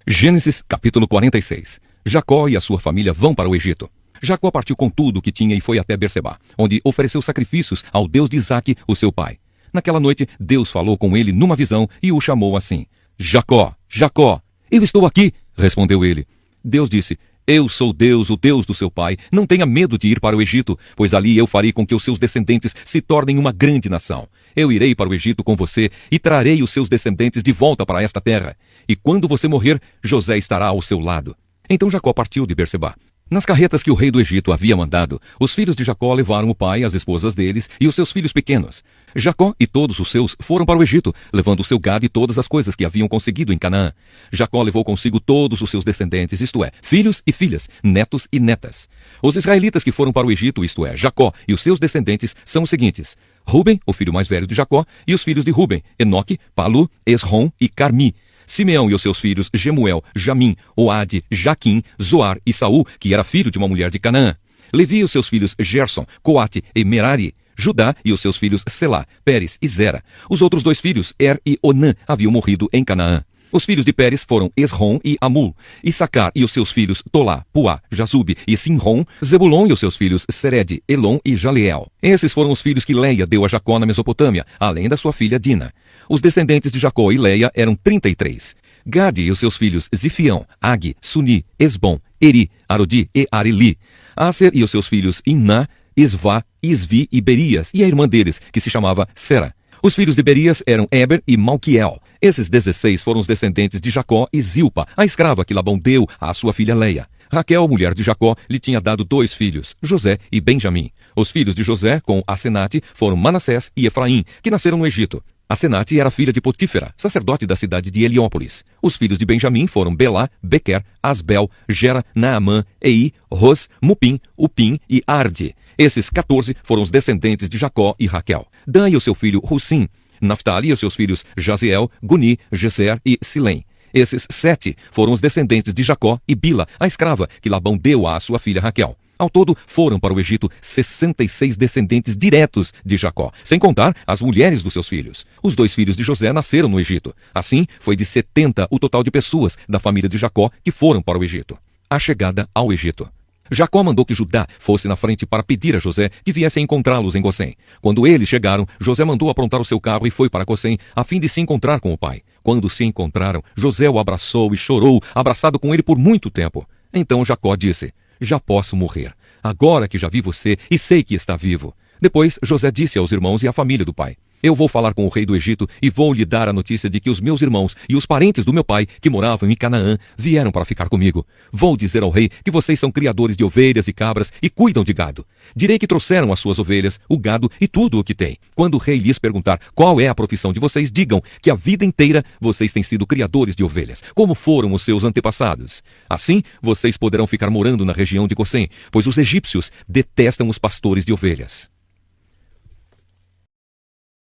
Gênesis capítulo 46. Jacó e a sua família vão para o Egito. Jacó partiu com tudo o que tinha e foi até Berseba, onde ofereceu sacrifícios ao Deus de Isaque, o seu pai. Naquela noite, Deus falou com ele numa visão e o chamou assim: Jacó, Jacó. Eu estou aqui, respondeu ele. Deus disse: Eu sou Deus, o Deus do seu pai. Não tenha medo de ir para o Egito, pois ali eu farei com que os seus descendentes se tornem uma grande nação. Eu irei para o Egito com você e trarei os seus descendentes de volta para esta terra. E quando você morrer, José estará ao seu lado. Então Jacó partiu de Berseba. Nas carretas que o rei do Egito havia mandado, os filhos de Jacó levaram o pai, as esposas deles e os seus filhos pequenos. Jacó e todos os seus foram para o Egito, levando o seu gado e todas as coisas que haviam conseguido em Canaã. Jacó levou consigo todos os seus descendentes, isto é, filhos e filhas, netos e netas. Os israelitas que foram para o Egito, isto é, Jacó e os seus descendentes, são os seguintes: Ruben, o filho mais velho de Jacó, e os filhos de Ruben, Enoque, Palu, Esrom e Carmi. Simeão e os seus filhos Jemuel, Jamim, Oade, Jaquim, Zoar e Saul, que era filho de uma mulher de Canaã. Levi e os seus filhos Gerson, Coate e Merari. Judá e os seus filhos Selá, Pérez e Zera. Os outros dois filhos, Er e Onã, haviam morrido em Canaã. Os filhos de Pérez foram Esrom e Amul. Issacar e os seus filhos Tolá, Puá, Jazube e Simrom. Zebulon e os seus filhos Sered, Elon e Jaleel. Esses foram os filhos que Leia deu a Jacó na Mesopotâmia, além da sua filha Dina. Os descendentes de Jacó e Leia eram 33. Gade e os seus filhos Zifião, Ag, Suni, Esbom, Eri, Arodi e Areli. Aser e os seus filhos Iná, Isvá, Isvi e Berias, e a irmã deles, que se chamava Sera. Os filhos de Berias eram Eber e Malquiel. Esses 16 foram os descendentes de Jacó e Zilpa, a escrava que Labão deu à sua filha Leia. Raquel, mulher de Jacó, lhe tinha dado 2 filhos, José e Benjamim. Os filhos de José, com Asenate, foram Manassés e Efraim, que nasceram no Egito. Asenate era filha de Potífera, sacerdote da cidade de Heliópolis. Os filhos de Benjamim foram Belá, Bequer, Asbel, Gera, Naamã, Ei, Ros, Mupim, Upim e Arde. Esses 14 foram os descendentes de Jacó e Raquel. Dan e o seu filho Russim. Naftali e os seus filhos Jaziel, Guni, Geser e Silém. Esses 7 foram os descendentes de Jacó e Bila, a escrava que Labão deu à sua filha Raquel. Ao todo, foram para o Egito 66 descendentes diretos de Jacó, sem contar as mulheres dos seus filhos. Os 2 filhos de José nasceram no Egito. Assim, foi de 70 o total de pessoas da família de Jacó que foram para o Egito. A chegada ao Egito. Jacó mandou que Judá fosse na frente para pedir a José que viesse encontrá-los em Gosém. Quando eles chegaram, José mandou aprontar o seu carro e foi para Gosém, a fim de se encontrar com o pai. Quando se encontraram, José o abraçou e chorou, abraçado com ele por muito tempo. Então Jacó disse: Já posso morrer, agora que já vi você e sei que está vivo. Depois José disse aos irmãos e à família do pai: Eu vou falar com o rei do Egito e vou lhe dar a notícia de que os meus irmãos e os parentes do meu pai, que moravam em Canaã, vieram para ficar comigo. Vou dizer ao rei que vocês são criadores de ovelhas e cabras e cuidam de gado. Direi que trouxeram as suas ovelhas, o gado e tudo o que têm. Quando o rei lhes perguntar qual é a profissão de vocês, digam que a vida inteira vocês têm sido criadores de ovelhas, como foram os seus antepassados. Assim, vocês poderão ficar morando na região de Gosém, pois os egípcios detestam os pastores de ovelhas.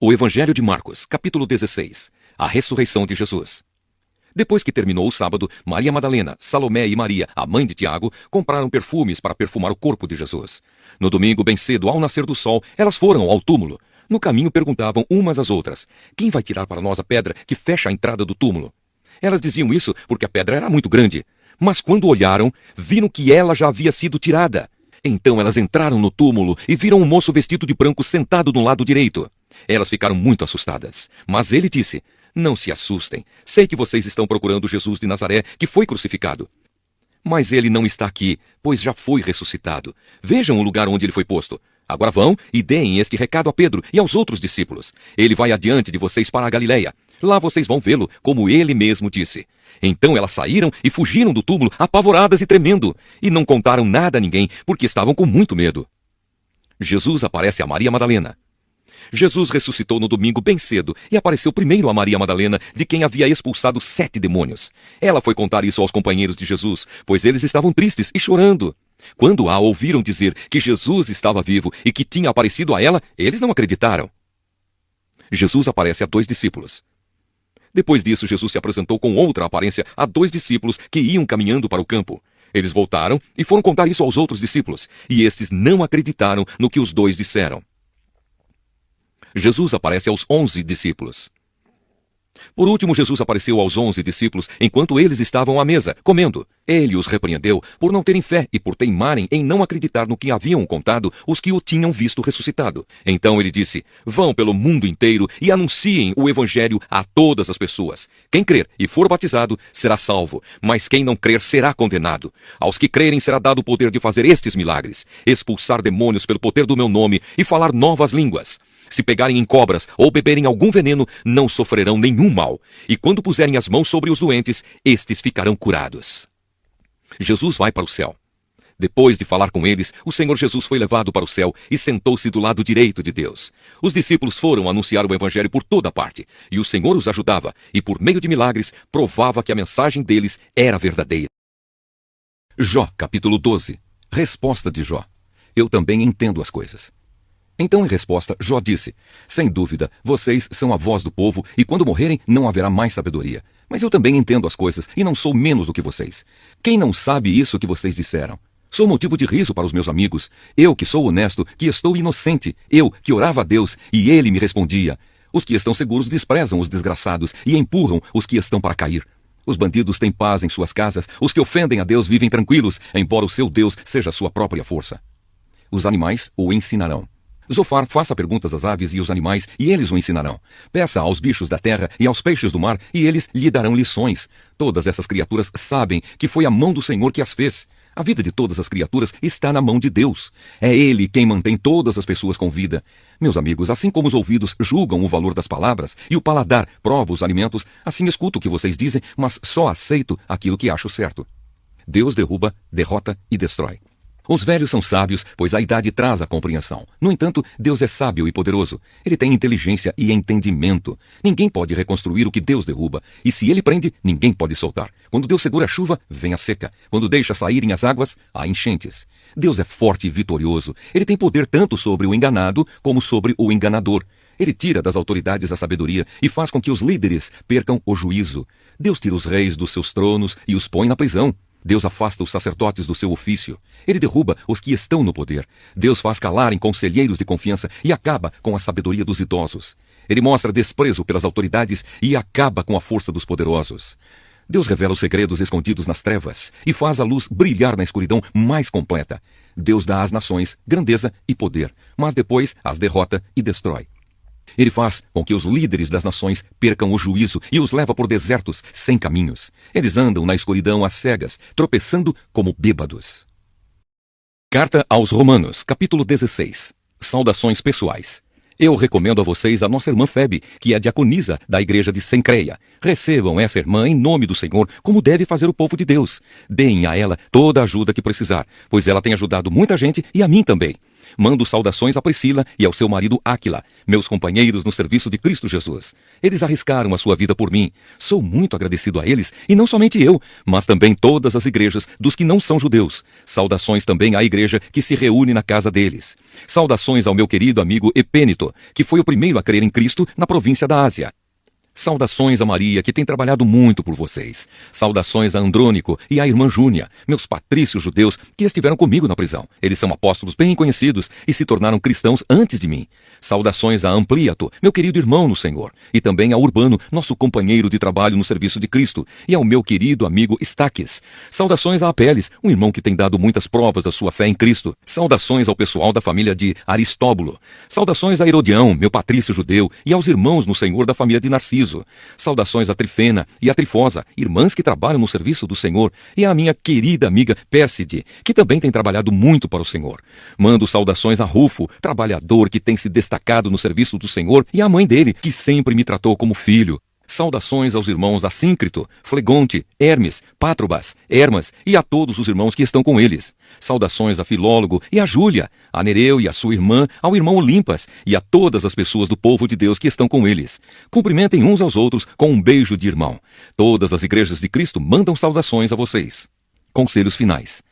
O Evangelho de Marcos, capítulo 16. A ressurreição de Jesus. Depois que terminou o sábado, Maria Madalena, Salomé e Maria, a mãe de Tiago, compraram perfumes para perfumar o corpo de Jesus. No domingo, bem cedo, ao nascer do sol, elas foram ao túmulo. No caminho perguntavam umas às outras: Quem vai tirar para nós a pedra que fecha a entrada do túmulo? Elas diziam isso porque a pedra era muito grande. Mas quando olharam, viram que ela já havia sido tirada. Então elas entraram no túmulo e viram um moço vestido de branco sentado no lado direito. Elas ficaram muito assustadas, mas ele disse: Não se assustem, sei que vocês estão procurando Jesus de Nazaré, que foi crucificado. Mas ele não está aqui, pois já foi ressuscitado. Vejam o lugar onde ele foi posto. Agora vão e deem este recado a Pedro e aos outros discípulos. Ele vai adiante de vocês para a Galileia. Lá vocês vão vê-lo, como ele mesmo disse. Então elas saíram e fugiram do túmulo, apavoradas e tremendo, e não contaram nada a ninguém, porque estavam com muito medo. Jesus aparece a Maria Madalena. Jesus ressuscitou no domingo bem cedo e apareceu primeiro a Maria Madalena, de quem havia expulsado 7 demônios. Ela foi contar isso aos companheiros de Jesus, pois eles estavam tristes e chorando. Quando a ouviram dizer que Jesus estava vivo e que tinha aparecido a ela, eles não acreditaram. Jesus aparece a 2 discípulos. Depois disso, Jesus se apresentou com outra aparência a 2 discípulos que iam caminhando para o campo. Eles voltaram e foram contar isso aos outros discípulos, e estes não acreditaram no que os 2 disseram. Jesus aparece aos 11 discípulos. Por último, Jesus apareceu aos 11 discípulos enquanto eles estavam à mesa, comendo. Ele os repreendeu por não terem fé e por teimarem em não acreditar no que haviam contado os que o tinham visto ressuscitado. Então ele disse: vão pelo mundo inteiro e anunciem o evangelho a todas as pessoas. Quem crer e for batizado será salvo, mas quem não crer será condenado. Aos que crerem será dado o poder de fazer estes milagres: expulsar demônios pelo poder do meu nome e falar novas línguas. Se pegarem em cobras ou beberem algum veneno, não sofrerão nenhum mal. E quando puserem as mãos sobre os doentes, estes ficarão curados. Jesus vai para o céu. Depois de falar com eles, o Senhor Jesus foi levado para o céu e sentou-se do lado direito de Deus. Os discípulos foram anunciar o evangelho por toda parte, e o Senhor os ajudava, e por meio de milagres, provava que a mensagem deles era verdadeira. Jó, capítulo 12. Resposta de Jó. Eu também entendo as coisas. Então, em resposta, Jó disse: sem dúvida, vocês são a voz do povo, e quando morrerem não haverá mais sabedoria. Mas eu também entendo as coisas, e não sou menos do que vocês. Quem não sabe isso que vocês disseram? Sou motivo de riso para os meus amigos. Eu que sou honesto, que estou inocente. Eu que orava a Deus, e ele me respondia. Os que estão seguros desprezam os desgraçados, e empurram os que estão para cair. Os bandidos têm paz em suas casas, os que ofendem a Deus vivem tranquilos, embora o seu Deus seja a sua própria força. Os animais o ensinarão. Zofar, faça perguntas às aves e aos animais, e eles o ensinarão. Peça aos bichos da terra e aos peixes do mar, e eles lhe darão lições. Todas essas criaturas sabem que foi a mão do Senhor que as fez. A vida de todas as criaturas está na mão de Deus. É Ele quem mantém todas as pessoas com vida. Meus amigos, assim como os ouvidos julgam o valor das palavras, e o paladar prova os alimentos, assim escuto o que vocês dizem, mas só aceito aquilo que acho certo. Deus derruba, derrota e destrói. Os velhos são sábios, pois a idade traz a compreensão. No entanto, Deus é sábio e poderoso. Ele tem inteligência e entendimento. Ninguém pode reconstruir o que Deus derruba. E se ele prende, ninguém pode soltar. Quando Deus segura a chuva, vem a seca. Quando deixa saírem as águas, há enchentes. Deus é forte e vitorioso. Ele tem poder tanto sobre o enganado como sobre o enganador. Ele tira das autoridades a sabedoria e faz com que os líderes percam o juízo. Deus tira os reis dos seus tronos e os põe na prisão. Deus afasta os sacerdotes do seu ofício. Ele derruba os que estão no poder. Deus faz calarem conselheiros de confiança e acaba com a sabedoria dos idosos. Ele mostra desprezo pelas autoridades e acaba com a força dos poderosos. Deus revela os segredos escondidos nas trevas e faz a luz brilhar na escuridão mais completa. Deus dá às nações grandeza e poder, mas depois as derrota e destrói. Ele faz com que os líderes das nações percam o juízo e os leva por desertos sem caminhos. Eles andam na escuridão às cegas, tropeçando como bêbados. Carta aos Romanos, capítulo 16. Saudações pessoais. Eu recomendo a vocês a nossa irmã Febe, que é diaconisa da igreja de Sencreia. Recebam essa irmã em nome do Senhor, como deve fazer o povo de Deus. Deem a ela toda a ajuda que precisar, pois ela tem ajudado muita gente e a mim também. Mando saudações a Priscila e ao seu marido Áquila, meus companheiros no serviço de Cristo Jesus. Eles arriscaram a sua vida por mim. Sou muito agradecido a eles, e não somente eu, mas também todas as igrejas dos que não são judeus. Saudações também à igreja que se reúne na casa deles. Saudações ao meu querido amigo Epênito, que foi o primeiro a crer em Cristo na província da Ásia. Saudações a Maria, que tem trabalhado muito por vocês. Saudações a Andrônico e à irmã Júnia, meus patrícios judeus que estiveram comigo na prisão. Eles são apóstolos bem conhecidos e se tornaram cristãos antes de mim. Saudações a Ampliato, meu querido irmão no Senhor, e também a Urbano, nosso companheiro de trabalho no serviço de Cristo, e ao meu querido amigo Estaques. Saudações a Apeles, um irmão que tem dado muitas provas da sua fé em Cristo. Saudações ao pessoal da família de Aristóbulo. Saudações a Herodião, meu patrício judeu, e aos irmãos no Senhor da família de Narciso. Saudações a Trifena e a Trifosa, irmãs que trabalham no serviço do Senhor, e à minha querida amiga Pérside, que também tem trabalhado muito para o Senhor. Mando saudações a Rufo, trabalhador que tem se destacado no serviço do Senhor, e à mãe dele, que sempre me tratou como filho. Saudações aos irmãos Assíncrito, Flegonte, Hermes, Patrobas, Hermas e a todos os irmãos que estão com eles. Saudações a Filólogo e a Júlia, a Nereu e a sua irmã, ao irmão Olimpas e a todas as pessoas do povo de Deus que estão com eles. Cumprimentem uns aos outros com um beijo de irmão. Todas as igrejas de Cristo mandam saudações a vocês. Conselhos finais.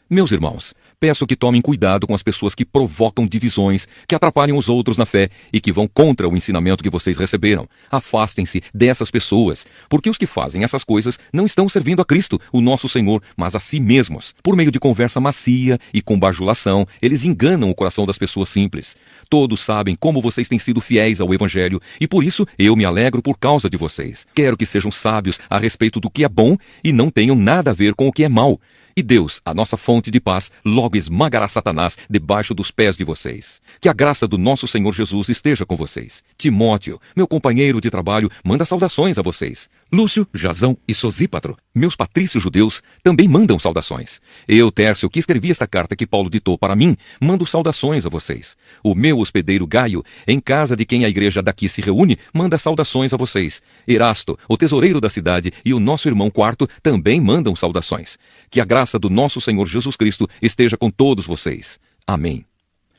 Meus irmãos, Peço que tomem cuidado com as pessoas que provocam divisões, que atrapalham os outros na fé e que vão contra o ensinamento que vocês receberam. Afastem-se dessas pessoas, porque os que fazem essas coisas não estão servindo a Cristo, o nosso Senhor, mas a si mesmos. Por meio de conversa macia e com bajulação, eles enganam o coração das pessoas simples. Todos sabem como vocês têm sido fiéis ao Evangelho e por isso eu me alegro por causa de vocês. Quero que sejam sábios a respeito do que é bom e não tenham nada a ver com o que é mau. E Deus, a nossa fonte de paz, logo esmagará Satanás debaixo dos pés de vocês. Que a graça do nosso Senhor Jesus esteja com vocês. Timóteo, meu companheiro de trabalho, manda saudações a vocês. Lúcio, Jasão e Sosípatro, meus patrícios judeus, também mandam saudações. Eu, Tércio, que escrevi esta carta que Paulo ditou para mim, mando saudações a vocês. O meu hospedeiro Gaio, em casa de quem a igreja daqui se reúne, manda saudações a vocês. Erasto, o tesoureiro da cidade, e o nosso irmão Quarto também mandam saudações. Que a graça do nosso Senhor Jesus Cristo esteja com todos vocês. Amém.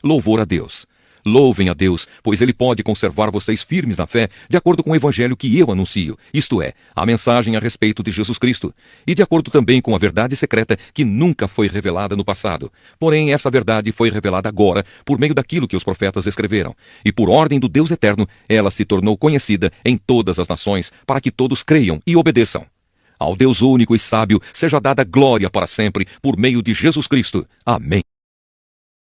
Louvor a Deus. Louvem a Deus, pois Ele pode conservar vocês firmes na fé, de acordo com o Evangelho que eu anuncio, isto é, a mensagem a respeito de Jesus Cristo, e de acordo também com a verdade secreta que nunca foi revelada no passado. Porém, essa verdade foi revelada agora, por meio daquilo que os profetas escreveram, e por ordem do Deus eterno, ela se tornou conhecida em todas as nações, para que todos creiam e obedeçam. Ao Deus único e sábio seja dada glória para sempre, por meio de Jesus Cristo. Amém.